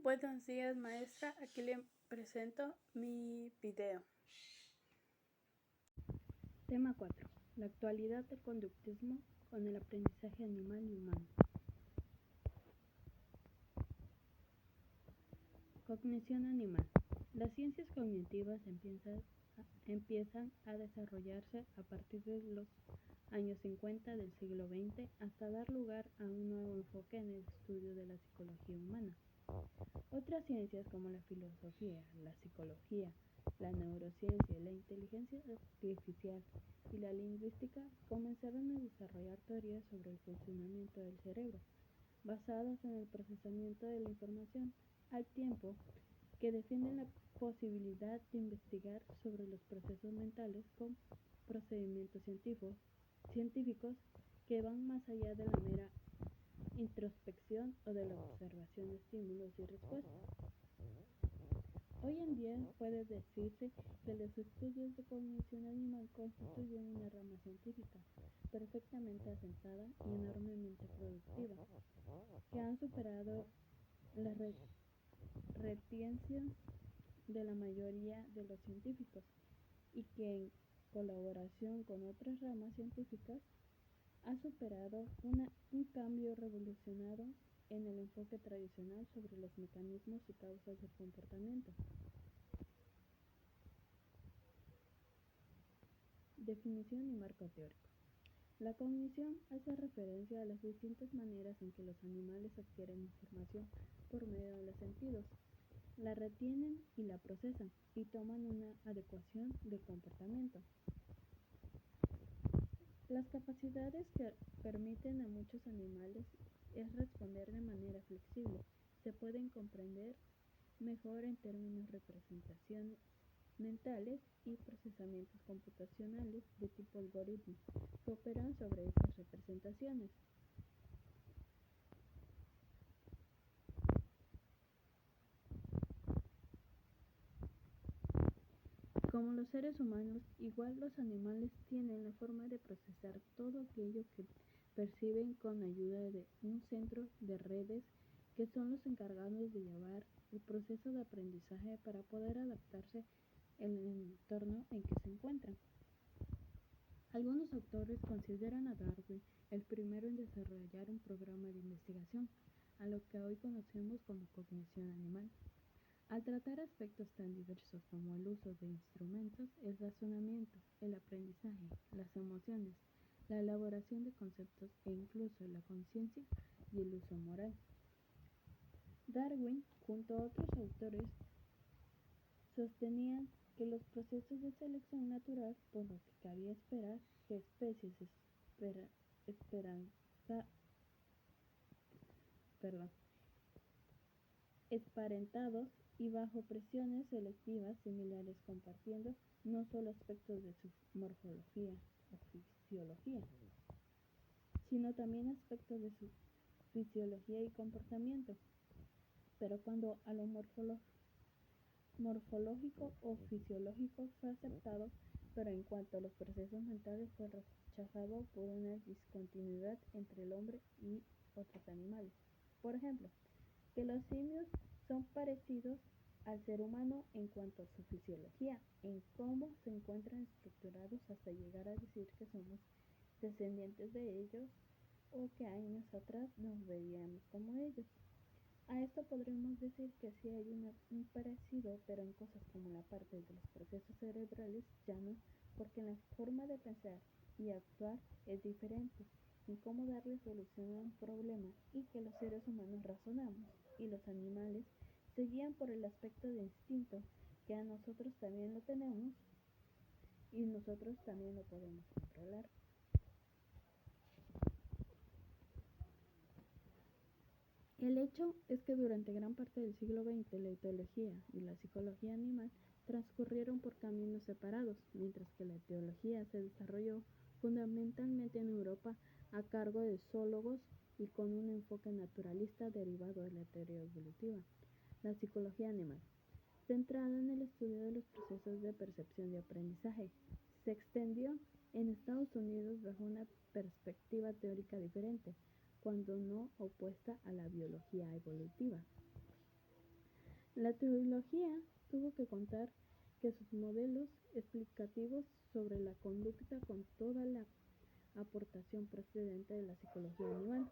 Buenos días, maestra. Aquí le presento mi video. Tema 4. La actualidad del conductismo con el aprendizaje animal y humano. Cognición animal. Las ciencias cognitivas empiezan a desarrollarse a partir de los años 50 del siglo XX hasta dar lugar a un nuevo enfoque en el estudio de la psicología humana. Otras ciencias como la filosofía, la psicología, la neurociencia, la inteligencia artificial y la lingüística comenzaron a desarrollar teorías sobre el funcionamiento del cerebro, basadas en el procesamiento de la información, al tiempo que defienden la posibilidad de investigar sobre los procesos mentales con procedimientos científicos que van más allá de la mera introspección o de la observación de estímulos y respuestas. Hoy en día puede decirse que los estudios de cognición animal constituyen una rama científica perfectamente asentada y enormemente productiva, que han superado las reticencias de la mayoría de los científicos y que en colaboración con otras ramas científicas ha superado un cambio revolucionario en el enfoque tradicional sobre los mecanismos y causas del comportamiento. Definición y marco teórico. La cognición hace referencia a las distintas maneras en que los animales adquieren información por medio de los sentidos, la retienen y la procesan y toman una adecuación del comportamiento. Las capacidades que permiten a muchos animales es responder de manera flexible. Se pueden comprender mejor en términos de representaciones mentales y procesamientos computacionales de tipo algoritmo que operan sobre esas representaciones. Como los seres humanos, igual los animales tienen la forma de procesar todo aquello que perciben con ayuda de un centro de redes que son los encargados de llevar el proceso de aprendizaje para poder adaptarse en el entorno en que se encuentran. Algunos autores consideran a Darwin el primero en desarrollar un programa de investigación, a lo que hoy conocemos como cognición animal. Al tratar aspectos tan diversos como el uso de instrumentos, el razonamiento, el aprendizaje, las emociones, la elaboración de conceptos e incluso la conciencia y el uso moral. Darwin, junto a otros autores, sostenían que los procesos de selección natural, por lo que cabía esperar que especies emparentados y bajo presiones selectivas similares compartiendo no solo aspectos de su morfología o fisiología, sino también aspectos de su fisiología y comportamiento. Pero cuando a lo morfológico o fisiológico fue aceptado, pero en cuanto a los procesos mentales fue rechazado por una discontinuidad entre el hombre y otros animales. Por ejemplo, que los simios son parecidos al ser humano en cuanto a su fisiología, en cómo se encuentran estructurados hasta llegar a decir que somos descendientes de ellos o que años atrás nos veíamos como ellos. A esto podremos decir que sí hay un parecido, pero en cosas como la parte de los procesos cerebrales ya no, porque la forma de pensar y actuar es diferente, en cómo darle solución a un problema, y que los seres humanos razonamos y los animales se guían por el aspecto de instinto, que a nosotros también lo tenemos y nosotros también lo podemos controlar. El hecho es que durante gran parte del siglo XX la etiología y la psicología animal transcurrieron por caminos separados, mientras que la etiología se desarrolló fundamentalmente en Europa a cargo de zoólogos y con un enfoque naturalista derivado de la teoría evolutiva. La psicología animal, centrada en el estudio de los procesos de percepción y aprendizaje, se extendió en Estados Unidos bajo una perspectiva teórica diferente, cuando no opuesta a la biología evolutiva. La teología tuvo que contar que sus modelos explicativos sobre la conducta con toda la aportación procedente de la psicología animal.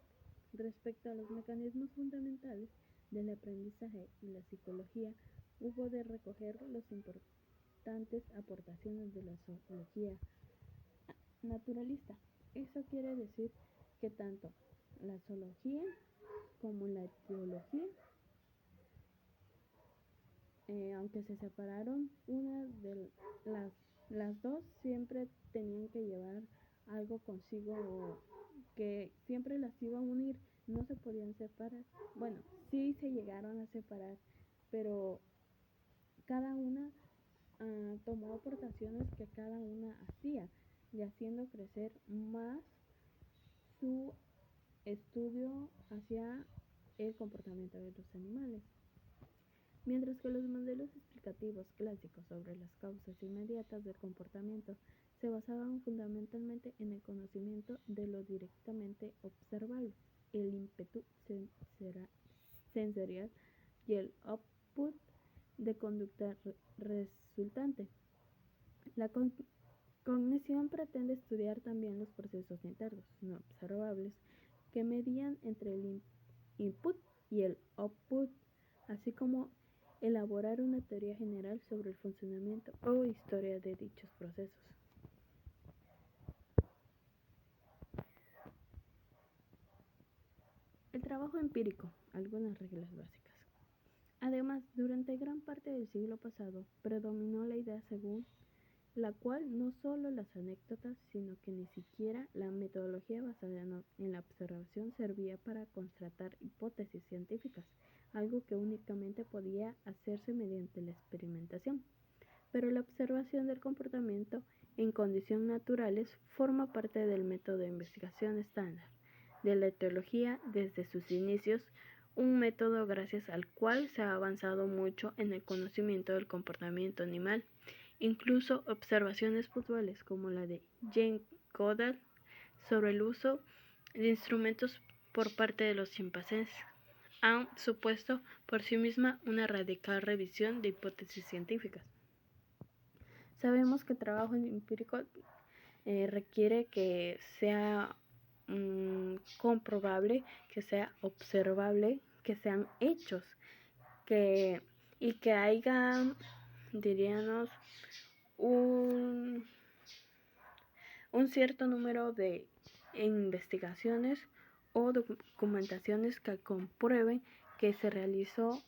Respecto a los mecanismos fundamentales del aprendizaje y la psicología, hubo de recoger las importantes aportaciones de la zoología naturalista. Eso quiere decir que tanto la zoología como la etiología, aunque se separaron, una de las dos siempre tenían que llevar algo consigo que siempre las iba a unir, no se podían separar. Bueno, sí se llegaron a separar, pero cada una tomó aportaciones que cada una hacía y haciendo crecer más su estudio hacia el comportamiento de los animales. Mientras que los modelos explicativos clásicos sobre las causas inmediatas del comportamiento se basaban fundamentalmente en el conocimiento de lo directamente observable, el ímpetu sensorial y el output de conducta resultante. La cognición pretende estudiar también los procesos internos no observables que median entre el input y el output, así como elaborar una teoría general sobre el funcionamiento o historia de dichos procesos. El trabajo empírico, algunas reglas básicas. Además, durante gran parte del siglo pasado predominó la idea según la cual no solo las anécdotas, sino que ni siquiera la metodología basada en la observación servía para constatar hipótesis científicas, algo que únicamente podía hacerse mediante la experimentación. Pero la observación del comportamiento en condiciones naturales forma parte del método de investigación estándar de la etiología desde sus inicios, un método gracias al cual se ha avanzado mucho en el conocimiento del comportamiento animal. Incluso observaciones puntuales como la de Jane Goddard sobre el uso de instrumentos por parte de los chimpancés han supuesto por sí misma una radical revisión de hipótesis científicas. Sabemos que el trabajo empírico requiere que sea comprobable, que sea observable, que sean hechos, y que haya, diríamos, un cierto número de investigaciones o documentaciones que comprueben que se realizó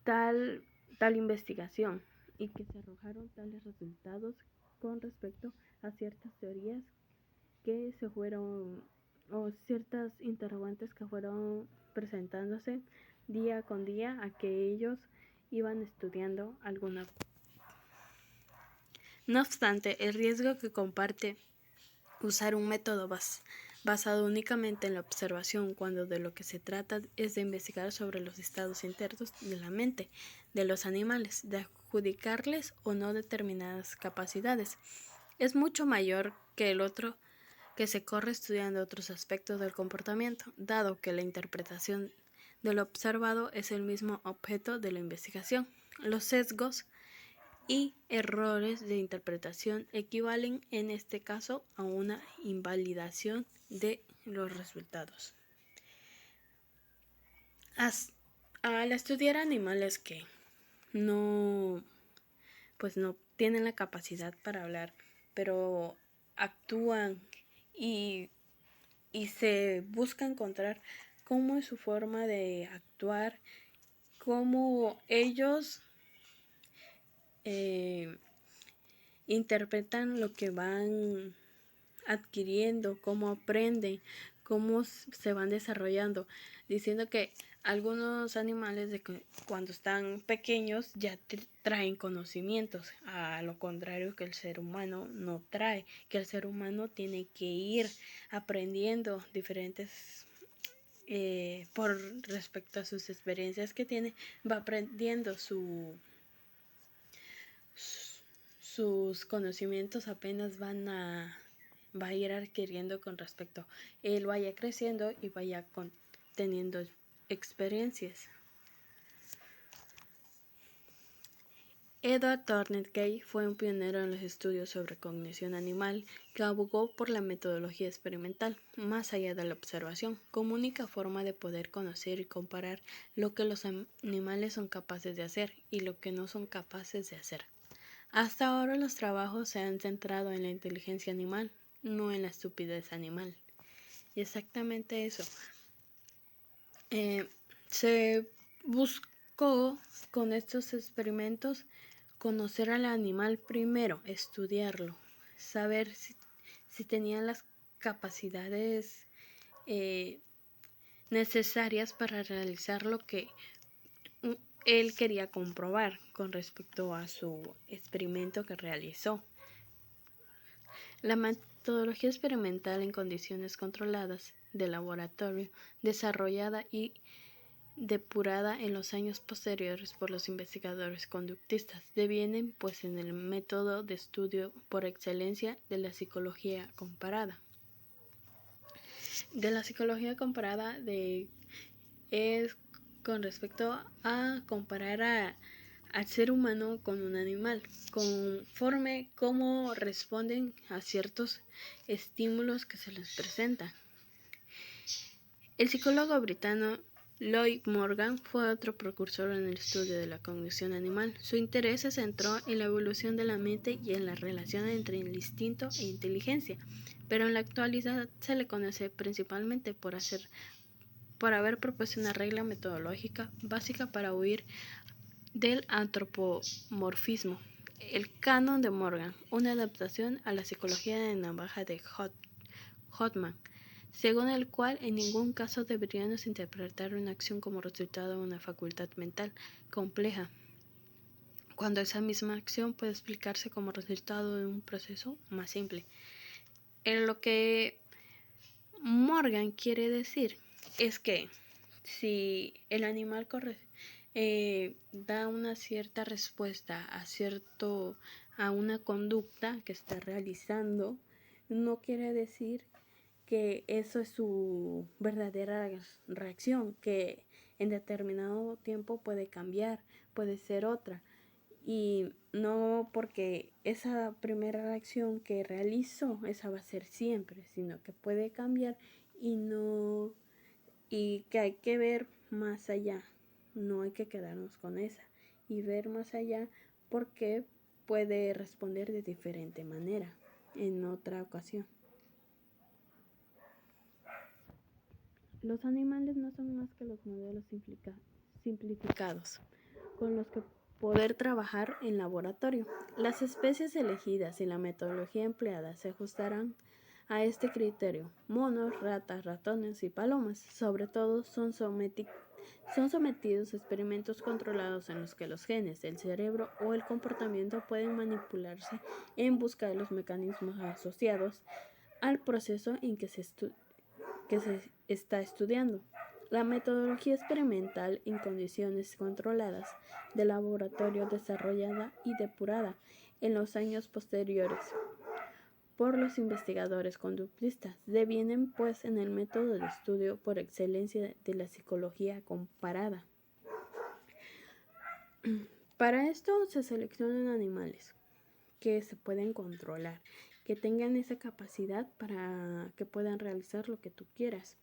tal investigación y que se arrojaron tales resultados con respecto a ciertas teorías que se fueron o ciertas interrogantes que fueron presentándose día con día a que ellos iban estudiando alguna. No obstante, el riesgo que comparte usar un método basado únicamente en la observación cuando de lo que se trata es de investigar sobre los estados internos de la mente de los animales, de adjudicarles o no determinadas capacidades, es mucho mayor que el otro que se corre estudiando otros aspectos del comportamiento, dado que la interpretación de lo observado es el mismo objeto de la investigación. Los sesgos y errores de interpretación equivalen en este caso a una invalidación de los resultados. Al estudiar animales que no tienen la capacidad para hablar, pero actúan y se busca encontrar cómo es su forma de actuar, cómo ellos interpretan lo que van adquiriendo, cómo aprenden, cómo se van desarrollando, diciendo que algunos animales cuando están pequeños ya traen conocimientos, a lo contrario que el ser humano no trae, que el ser humano tiene que ir aprendiendo diferentes por respecto a sus experiencias que tiene, va aprendiendo sus conocimientos, apenas va a ir adquiriendo con respecto, él vaya creciendo y vaya teniendo experiencias. Edward Thorne Gay fue un pionero en los estudios sobre cognición animal que abogó por la metodología experimental, más allá de la observación, como única forma de poder conocer y comparar lo que los animales son capaces de hacer y lo que no son capaces de hacer. Hasta ahora los trabajos se han centrado en la inteligencia animal, no en la estupidez animal. Y exactamente eso. Se buscó con estos experimentos conocer al animal primero, estudiarlo, saber si tenía las capacidades necesarias para realizar lo que él quería comprobar con respecto a su experimento que realizó. La metodología experimental en condiciones controladas de laboratorio, desarrollada y depurada en los años posteriores por los investigadores conductistas, devienen pues en el método de estudio por excelencia de la psicología comparada. De la psicología comparada es con respecto a comparar al ser humano con un animal, conforme cómo responden a ciertos estímulos que se les presentan. El psicólogo británico Lloyd Morgan fue otro precursor en el estudio de la cognición animal. Su interés se centró en la evolución de la mente y en la relación entre el instinto e inteligencia, pero en la actualidad se le conoce principalmente por haber propuesto una regla metodológica básica para huir del antropomorfismo. El canon de Morgan, una adaptación a la psicología de navaja de Gottman, según el cual en ningún caso deberíamos interpretar una acción como resultado de una facultad mental compleja, cuando esa misma acción puede explicarse como resultado de un proceso más simple. En lo que Morgan quiere decir es que si el animal da una cierta respuesta a una conducta que está realizando, no quiere decir que eso es su verdadera reacción, que en determinado tiempo puede cambiar, puede ser otra. Y no porque esa primera reacción que realizó, esa va a ser siempre, sino que puede cambiar y que hay que ver más allá. No hay que quedarnos con esa y ver más allá porque puede responder de diferente manera en otra ocasión. Los animales no son más que los modelos simplificados con los que poder trabajar en laboratorio. Las especies elegidas y la metodología empleada se ajustarán a este criterio. Monos, ratas, ratones y palomas, sobre todo, son sometidos a experimentos controlados en los que los genes, el cerebro o el comportamiento pueden manipularse en busca de los mecanismos asociados al proceso en que se está estudiando. La metodología experimental en condiciones controladas de laboratorio desarrollada y depurada en los años posteriores por los investigadores conductistas devienen pues en el método de estudio por excelencia de la psicología comparada. Para esto se seleccionan animales que se pueden controlar, que tengan esa capacidad para que puedan realizar lo que tú quieras,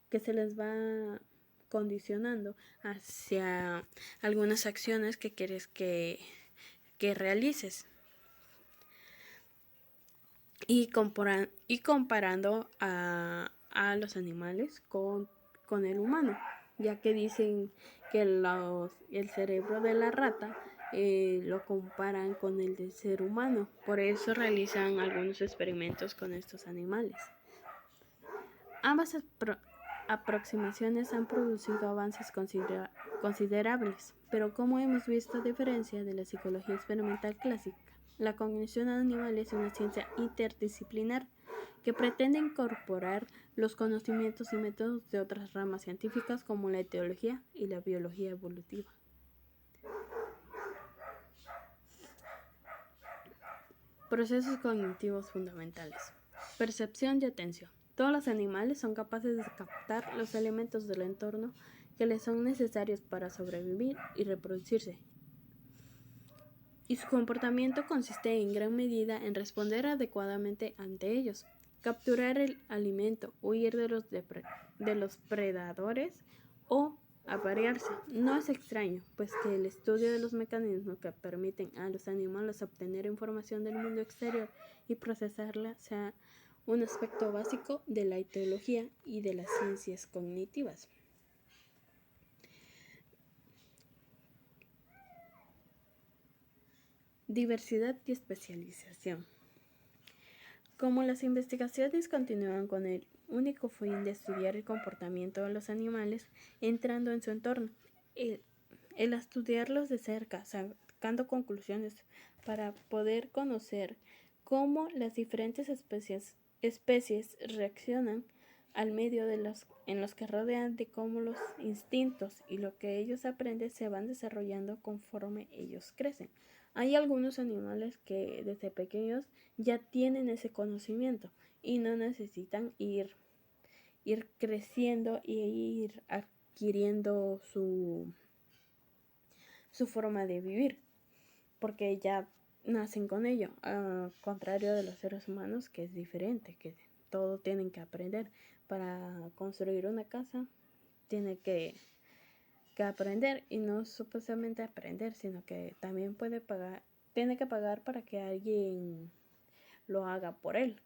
que se les va condicionando hacia algunas acciones que quieres que realices. Y comparando a los animales con el humano, ya que dicen que el cerebro de la rata lo comparan con el del ser humano. Por eso realizan algunos experimentos con estos animales. Ambas aproximaciones han producido avances considerables, pero como hemos visto, a diferencia de la psicología experimental clásica, la cognición animal es una ciencia interdisciplinar que pretende incorporar los conocimientos y métodos de otras ramas científicas como la etiología y la biología evolutiva. Procesos cognitivos fundamentales. Percepción y atención. Todos los animales son capaces de captar los elementos del entorno que les son necesarios para sobrevivir y reproducirse. y su comportamiento consiste en gran medida en responder adecuadamente ante ellos, capturar el alimento, huir de los predadores o aparearse. No es extraño, pues que el estudio de los mecanismos que permiten a los animales obtener información del mundo exterior y procesarla sea un aspecto básico de la etiología y de las ciencias cognitivas. Diversidad y especialización. Como las investigaciones continúan con el único fin de estudiar el comportamiento de los animales entrando en su entorno, el estudiarlos de cerca, sacando conclusiones para poder conocer cómo las diferentes especies reaccionan al medio en los que rodean, de cómo los instintos y lo que ellos aprenden se van desarrollando conforme ellos crecen. Hay algunos animales que desde pequeños ya tienen ese conocimiento y no necesitan ir creciendo y ir adquiriendo su forma de vivir, porque ya nacen con ello, contrario de los seres humanos, que es diferente, que todo tienen que aprender. Para construir una casa tiene que aprender, y no supuestamente aprender, sino que también tiene que pagar para que alguien lo haga por él.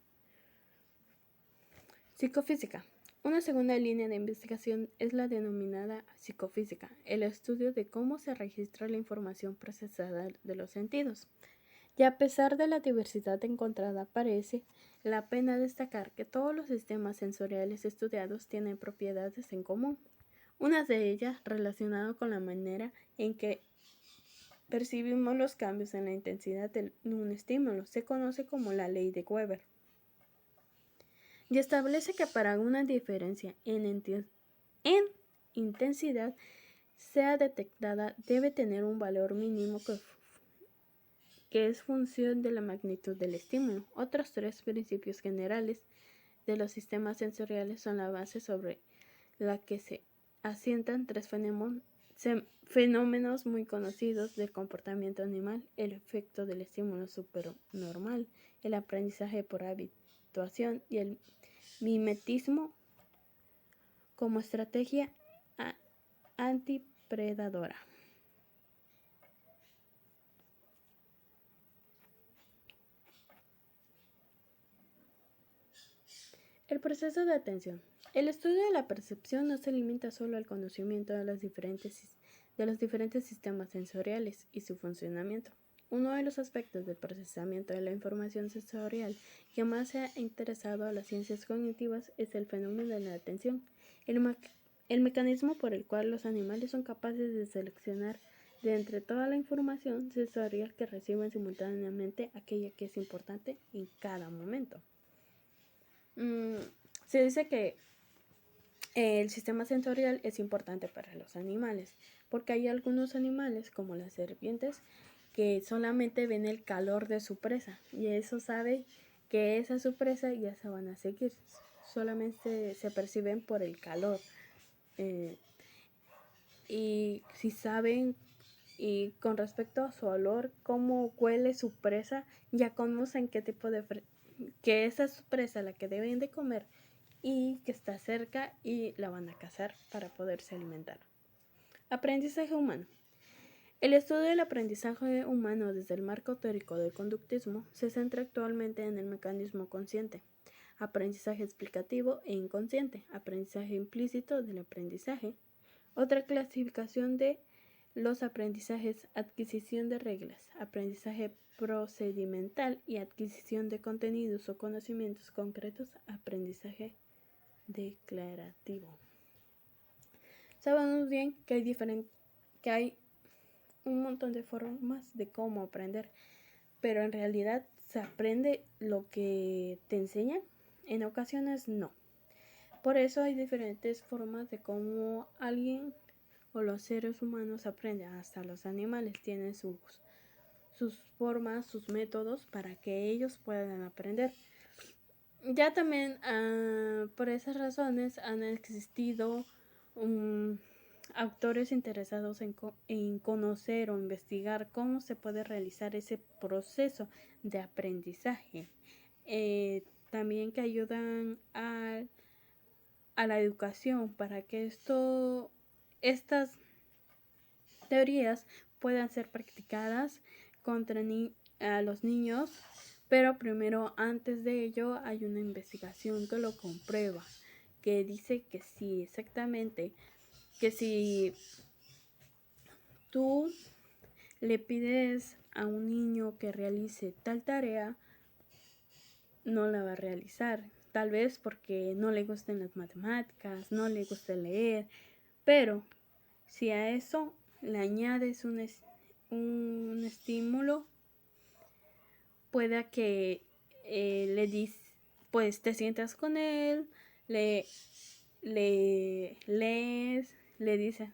Psicofísica. Una segunda línea de investigación es la denominada psicofísica, el estudio de cómo se registra la información procesada de los sentidos. Y a pesar de la diversidad encontrada, parece la pena destacar que todos los sistemas sensoriales estudiados tienen propiedades en común. Una de ellas relacionada con la manera en que percibimos los cambios en la intensidad de un estímulo se conoce como la ley de Weber, y establece que para una diferencia en intensidad sea detectada debe tener un valor mínimo que es función de la magnitud del estímulo. Otros tres principios generales de los sistemas sensoriales son la base sobre la que se asientan tres fenómenos muy conocidos del comportamiento animal: el efecto del estímulo supernormal, el aprendizaje por habituación y el mimetismo como estrategia antipredadora. El proceso de atención. El estudio de la percepción no se limita solo al conocimiento de los diferentes sistemas sensoriales y su funcionamiento. Uno de los aspectos del procesamiento de la información sensorial que más se ha interesado a las ciencias cognitivas es el fenómeno de la atención, el mecanismo por el cual los animales son capaces de seleccionar de entre toda la información sensorial que reciben simultáneamente aquella que es importante en cada momento. Se dice que el sistema sensorial es importante para los animales, porque hay algunos animales, como las serpientes, que solamente ven el calor de su presa, y eso sabe que esa es su presa y ya se van a seguir. Solamente se perciben por el calor. Y si saben, y con respecto a su olor, cómo huele su presa, ya conocen qué tipo de que esa es su presa, la que deben de comer, y que está cerca y la van a cazar para poderse alimentar. Aprendizaje humano. El estudio del aprendizaje humano desde el marco teórico del conductismo se centra actualmente en el mecanismo consciente, aprendizaje explicativo e inconsciente, aprendizaje implícito del aprendizaje. Otra clasificación de los aprendizajes: adquisición de reglas, aprendizaje procedimental y adquisición de contenidos o conocimientos concretos, aprendizaje declarativo. Sabemos bien que hay un montón de formas de cómo aprender, pero en realidad se aprende lo que te enseñan. En ocasiones no. Por eso hay diferentes formas de cómo alguien o los seres humanos aprenden. Hasta los animales tienen sus formas, sus métodos para que ellos puedan aprender. Ya también por esas razones han existido autores interesados en conocer o investigar cómo se puede realizar ese proceso de aprendizaje. También que ayudan a la educación para que estas teorías puedan ser practicadas contra a los niños, pero primero, antes de ello, hay una investigación que lo comprueba, que dice que sí, exactamente, que si tú le pides a un niño que realice tal tarea, no la va a realizar. Tal vez porque no le gusten las matemáticas, no le gusta leer, pero si a eso le añades un estímulo, pueda que pues te sientas con él, le lees, le dices,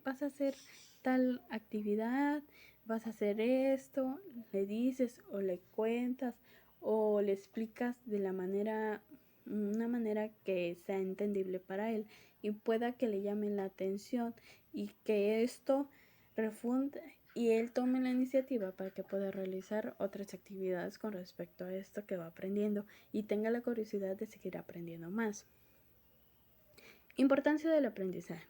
vas a hacer tal actividad, vas a hacer esto, le dices o le cuentas o le explicas de una manera que sea entendible para él y pueda que le llame la atención y que esto refunde y él tome la iniciativa para que pueda realizar otras actividades con respecto a esto que va aprendiendo y tenga la curiosidad de seguir aprendiendo más. Importancia del aprendizaje.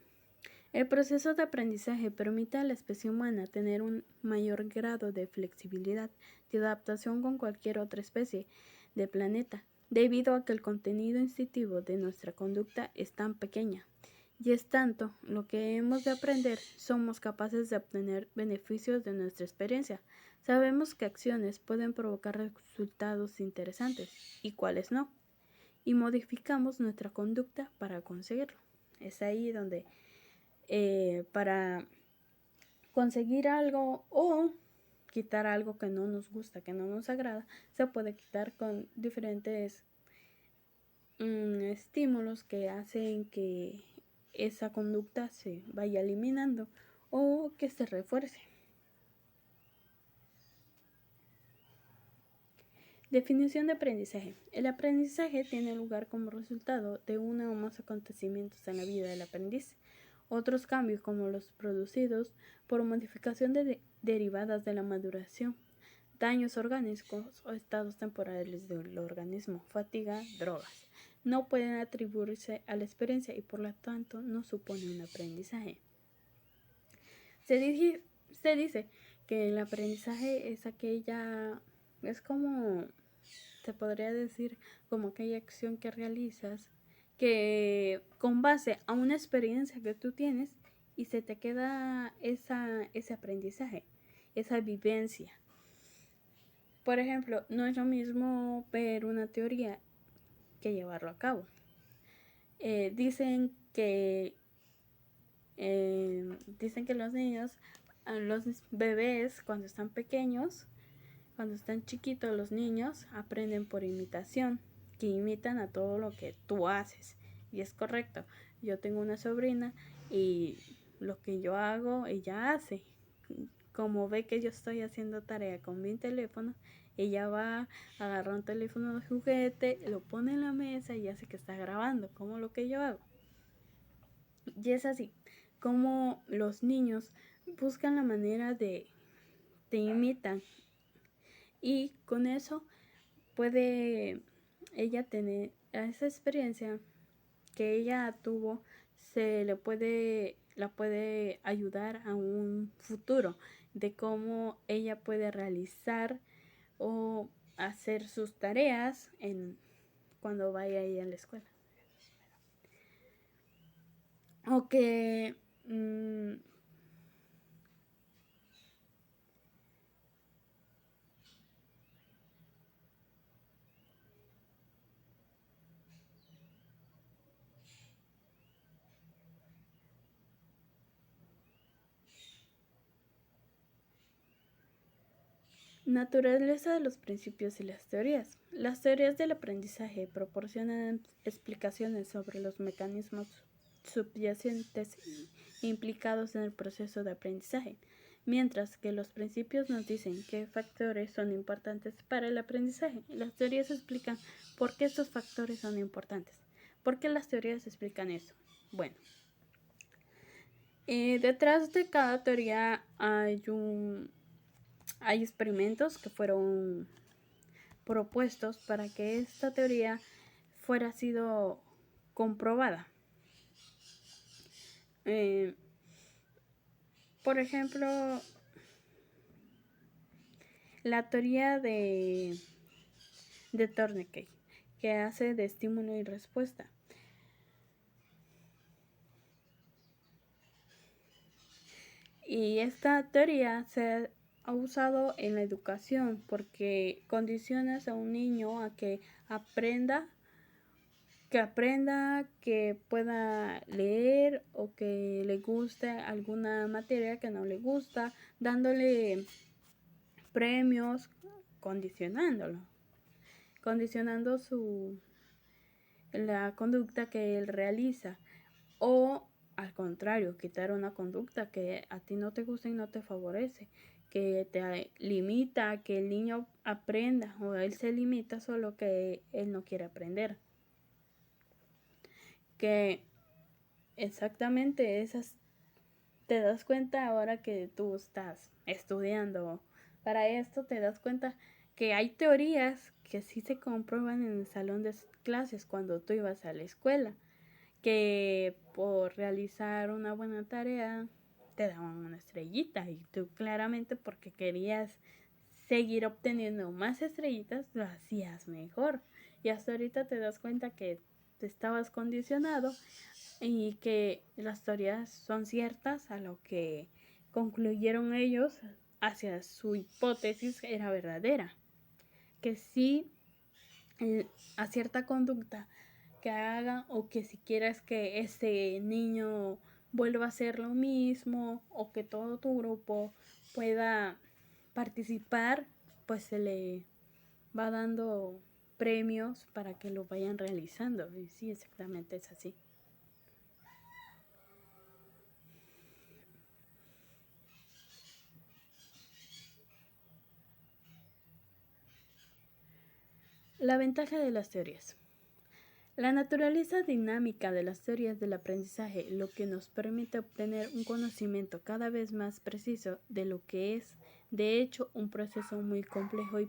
El proceso de aprendizaje permite a la especie humana tener un mayor grado de flexibilidad y adaptación con cualquier otra especie del planeta, debido a que el contenido instintivo de nuestra conducta es tan pequeña. Y es tanto lo que hemos de aprender, somos capaces de obtener beneficios de nuestra experiencia. Sabemos que acciones pueden provocar resultados interesantes y cuáles no, y modificamos nuestra conducta para conseguirlo. Es ahí donde para conseguir algo o quitar algo que no nos gusta, que no nos agrada, se puede quitar con diferentes estímulos que hacen que esa conducta se vaya eliminando o que se refuerce. Definición de aprendizaje. El aprendizaje tiene lugar como resultado de uno o más acontecimientos en la vida del aprendiz. Otros cambios, como los producidos por modificación derivadas de la maduración, daños orgánicos o estados temporales del organismo, fatiga, drogas, no pueden atribuirse a la experiencia y por lo tanto no suponen un aprendizaje. Se dice que el aprendizaje es como, se podría decir, como aquella acción que realizas que con base a una experiencia que tú tienes y se te queda ese aprendizaje, esa vivencia. Por ejemplo, no es lo mismo ver una teoría que llevarlo a cabo. Dicen que los niños, los bebés cuando están pequeños, cuando están chiquitos, los niños aprenden por imitación, que imitan a todo lo que tú haces. Y es correcto. Yo tengo una sobrina y lo que yo hago, ella hace. Como ve que yo estoy haciendo tarea con mi teléfono, ella va, agarra un teléfono de juguete, lo pone en la mesa y hace que está grabando, como lo que yo hago. Y es así, como los niños buscan la manera te imitan. Y con eso puede ella tener esa experiencia que ella tuvo, la puede ayudar a un futuro de cómo ella puede realizar o hacer sus tareas cuando vaya ahí a la escuela. O que naturaleza de los principios y las teorías. Las teorías del aprendizaje proporcionan explicaciones sobre los mecanismos subyacentes implicados en el proceso de aprendizaje, mientras que los principios nos dicen qué factores son importantes para el aprendizaje. Las teorías explican por qué estos factores son importantes. ¿Por qué las teorías explican eso? Bueno, Detrás de cada teoría hay experimentos que fueron propuestos para que esta teoría fuera sido comprobada. Por ejemplo, la teoría de Tourniquet, que hace de estímulo y respuesta. Y esta teoría se ha usado en la educación porque condicionas a un niño a que aprenda, que pueda leer o que le guste alguna materia que no le gusta, dándole premios, condicionando la conducta que él realiza, o al contrario, quitar una conducta que a ti no te gusta y no te favorece, que te limita a que el niño aprenda, o él se limita solo que él no quiere aprender. Que exactamente esas te das cuenta ahora que tú estás estudiando para esto, te das cuenta que hay teorías que sí se comprueban en el salón de clases cuando tú ibas a la escuela, que por realizar una buena tarea te daban una estrellita y tú claramente porque querías seguir obteniendo más estrellitas lo hacías mejor, y hasta ahorita te das cuenta que te estabas condicionado y que las teorías son ciertas a lo que concluyeron ellos hacia su hipótesis era verdadera, que sí a cierta conducta que haga, o que si quieres que ese niño vuelva a hacer lo mismo, o que todo tu grupo pueda participar, pues se le va dando premios para que lo vayan realizando. Y sí, exactamente es así. La ventaja de las teorías. La naturaleza dinámica de las teorías del aprendizaje, lo que nos permite obtener un conocimiento cada vez más preciso de lo que es, de hecho, un proceso muy complejo y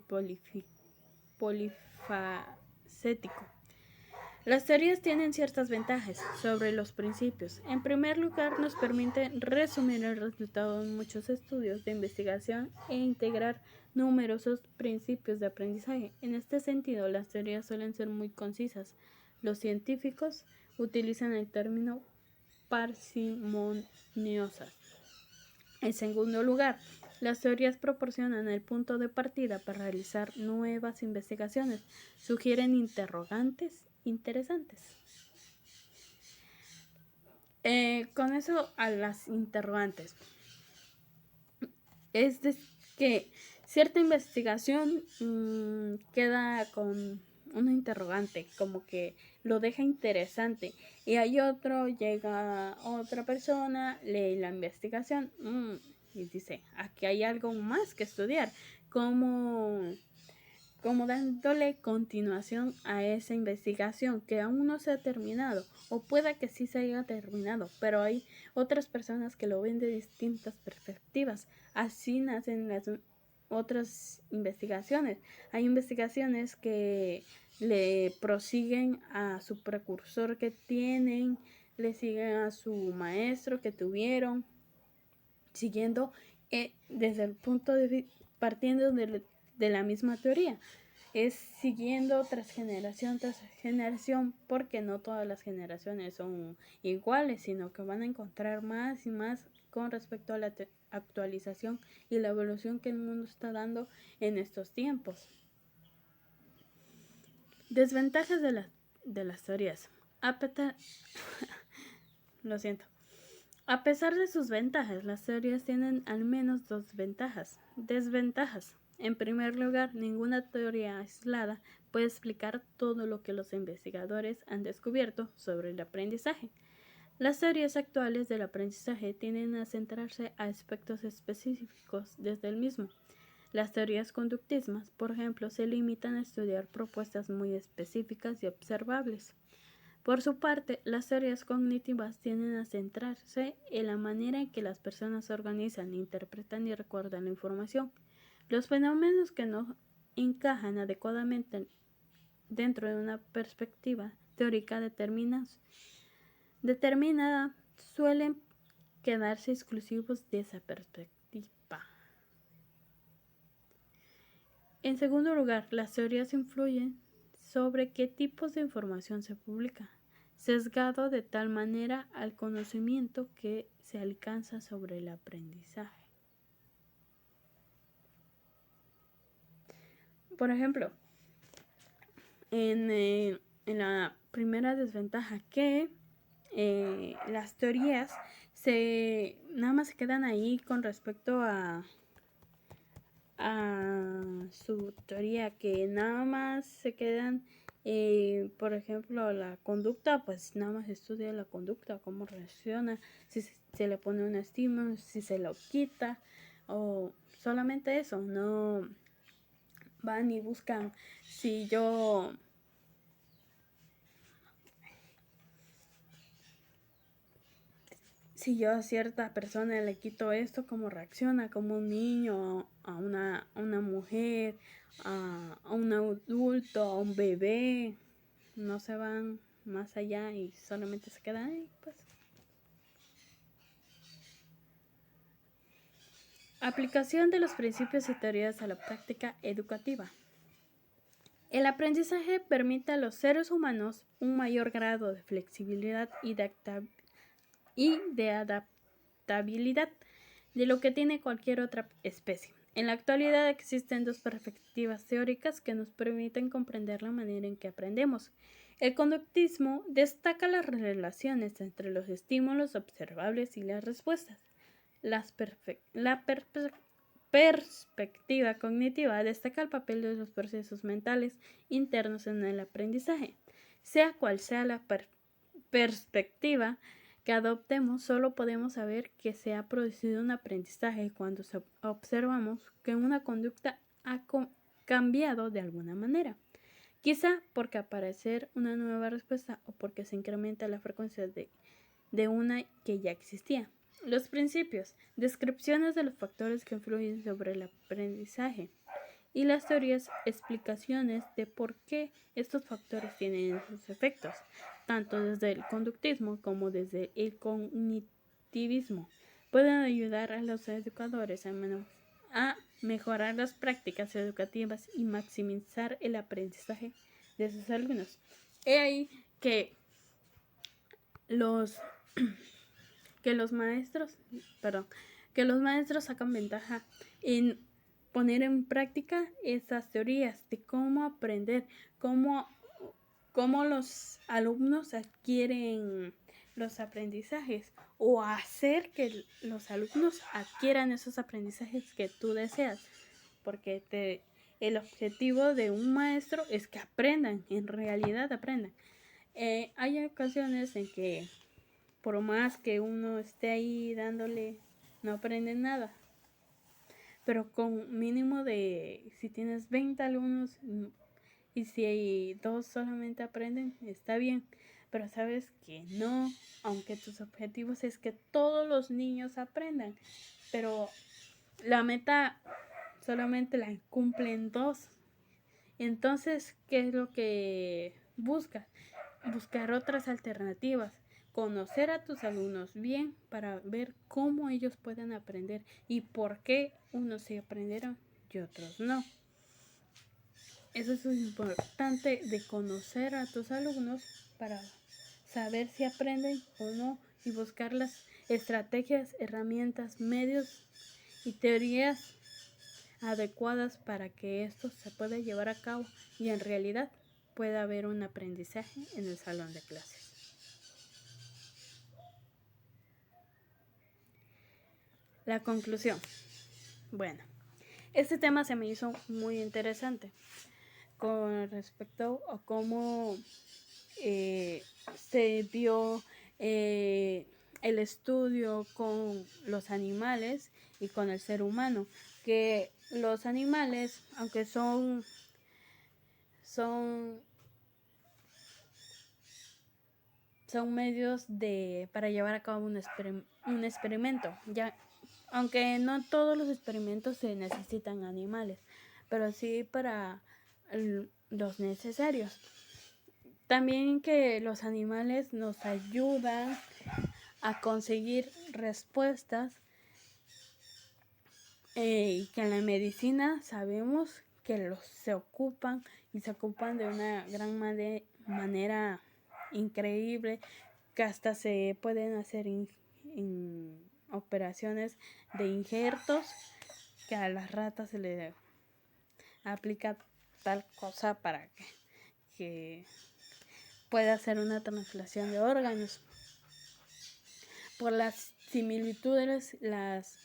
polifacético. Las teorías tienen ciertas ventajas sobre los principios. En primer lugar, nos permiten resumir el resultado de muchos estudios de investigación e integrar numerosos principios de aprendizaje. En este sentido, las teorías suelen ser muy concisas. Los científicos utilizan el término parsimoniosas. En segundo lugar, las teorías proporcionan el punto de partida para realizar nuevas investigaciones, sugieren interrogantes interesantes. Con eso a las interrogantes. Es que cierta investigación queda con una interrogante, como que lo deja interesante, y hay llega otra persona, lee la investigación y dice, aquí hay algo más que estudiar, como dándole continuación a esa investigación que aún no se ha terminado, o pueda que sí se haya terminado, pero hay otras personas que lo ven de distintas perspectivas. Así nacen las otras investigaciones. Hay investigaciones que le prosiguen a su precursor que tienen, le siguen a su maestro que tuvieron, siguiendo desde el punto de vista, partiendo de la misma teoría. Es siguiendo tras generación, porque no todas las generaciones son iguales, sino que van a encontrar más y más con respecto a la actualización y la evolución que el mundo está dando en estos tiempos. Desventajas de las teorías. Lo siento. A pesar de sus ventajas, las teorías tienen al menos dos desventajas. En primer lugar, ninguna teoría aislada puede explicar todo lo que los investigadores han descubierto sobre el aprendizaje. Las teorías actuales del aprendizaje tienden a centrarse a aspectos específicos desde el mismo. Las teorías conductistas, por ejemplo, se limitan a estudiar propuestas muy específicas y observables. Por su parte, las teorías cognitivas tienden a centrarse en la manera en que las personas organizan, interpretan y recuerdan la información. Los fenómenos que no encajan adecuadamente dentro de una perspectiva teórica determinada suelen quedarse exclusivos de esa perspectiva. En segundo lugar, las teorías influyen sobre qué tipos de información se publica, sesgado de tal manera al conocimiento que se alcanza sobre el aprendizaje. Por ejemplo, en la primera desventaja que las teorías nada más se quedan ahí con respecto a su teoría, que nada más se quedan, por ejemplo, la conducta, pues nada más estudia la conducta, cómo reacciona, si se le pone un estímulo, si se lo quita, o solamente eso. No van y buscan si yo a cierta persona le quito esto, cómo reacciona, como un niño, a una mujer, a un adulto, a un bebé. No se van más allá y solamente se quedan ahí, pues. Aplicación de los principios y teorías a la práctica educativa. El aprendizaje permite a los seres humanos un mayor grado de flexibilidad y de adaptabilidad de lo que tiene cualquier otra especie. En la actualidad existen dos perspectivas teóricas que nos permiten comprender la manera en que aprendemos. El conductismo destaca las relaciones entre los estímulos observables y las respuestas. La perspectiva cognitiva destaca el papel de los procesos mentales internos en el aprendizaje. Sea cual sea la perspectiva que adoptemos, solo podemos saber que se ha producido un aprendizaje cuando observamos que una conducta ha cambiado de alguna manera. Quizá porque aparecer una nueva respuesta o porque se incrementa la frecuencia de una que ya existía. Los principios, descripciones de los factores que influyen sobre el aprendizaje, y las teorías, explicaciones de por qué estos factores tienen esos efectos, tanto desde el conductismo como desde el cognitivismo, pueden ayudar a los educadores a mejorar las prácticas educativas y maximizar el aprendizaje de sus alumnos. He ahí que los maestros sacan ventaja en poner en práctica esas teorías de cómo aprender, cómo los alumnos adquieren los aprendizajes, o hacer que los alumnos adquieran esos aprendizajes que tú deseas, porque el objetivo de un maestro es que aprendan, en realidad aprendan. Hay ocasiones en que por más que uno esté ahí dándole, no aprenden nada. Pero con mínimo si tienes 20 alumnos y si hay 2 solamente aprenden, está bien. Pero sabes que no, aunque tus objetivos es que todos los niños aprendan. Pero la meta solamente la cumplen 2. Entonces, ¿qué es lo que buscas? Buscar otras alternativas. Conocer a tus alumnos bien para ver cómo ellos pueden aprender y por qué unos sí aprendieron y otros no. Eso es importante, de conocer a tus alumnos para saber si aprenden o no y buscar las estrategias, herramientas, medios y teorías adecuadas para que esto se pueda llevar a cabo y en realidad pueda haber un aprendizaje en el salón de clases. La conclusión. Bueno, este tema se me hizo muy interesante con respecto a cómo se dio el estudio con los animales y con el ser humano, que los animales, aunque son son medios para llevar a cabo un experimento, aunque no todos los experimentos se necesitan animales, pero sí para los necesarios. También que los animales nos ayudan a conseguir respuestas y que en la medicina sabemos que se ocupan de una gran manera increíble, que hasta se pueden hacer operaciones de injertos, que a las ratas se les aplica tal cosa para que pueda hacer una transplantación de órganos. Por las similitudes, las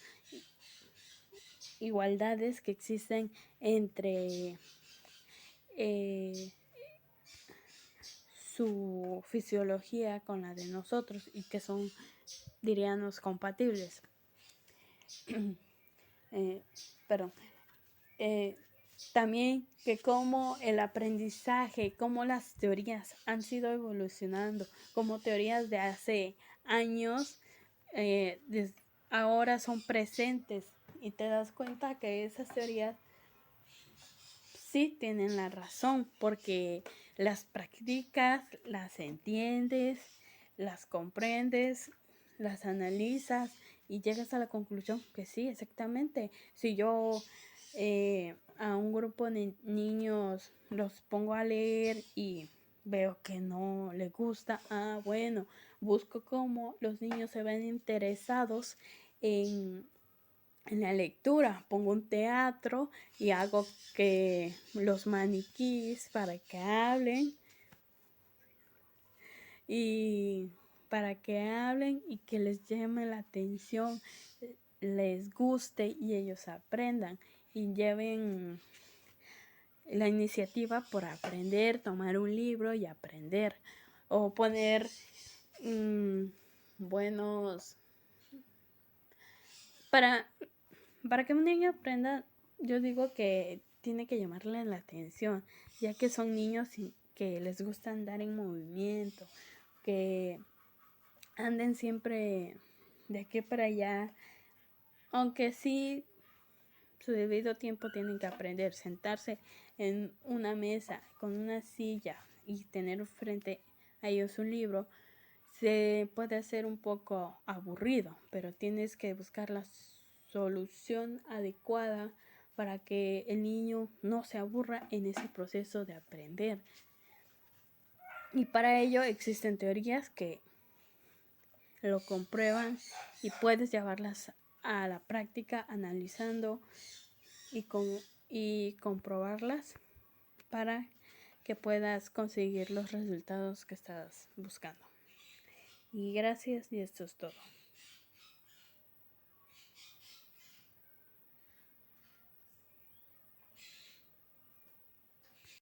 igualdades que existen entre su fisiología con la de nosotros y que son, diríamos, compatibles. También que como el aprendizaje, como las teorías han sido evolucionando, como teorías de hace años, ahora son presentes y te das cuenta que esas teorías sí tienen la razón, porque las practicas, las entiendes, las comprendes, las analizas y llegas a la conclusión que sí, exactamente. Si yo a un grupo de niños los pongo a leer y veo que no les gusta, bueno, busco cómo los niños se ven interesados en la lectura, pongo un teatro y hago que los maniquís para que hablen y que les llame la atención, les guste y ellos aprendan y lleven la iniciativa por aprender, tomar un libro y aprender, o poner buenos para que un niño aprenda. Yo digo que tiene que llamarle la atención, ya que son niños que les gusta andar en movimiento, que anden siempre de aquí para allá, aunque sí su debido tiempo tienen que aprender, sentarse en una mesa con una silla y tener frente a ellos un libro. Se puede hacer un poco aburrido, pero tienes que buscar la solución adecuada para que el niño no se aburra en ese proceso de aprender. Y para ello existen teorías que lo comprueban y puedes llevarlas a la práctica analizando y comprobarlas para que puedas conseguir los resultados que estás buscando. Y gracias, y esto es todo.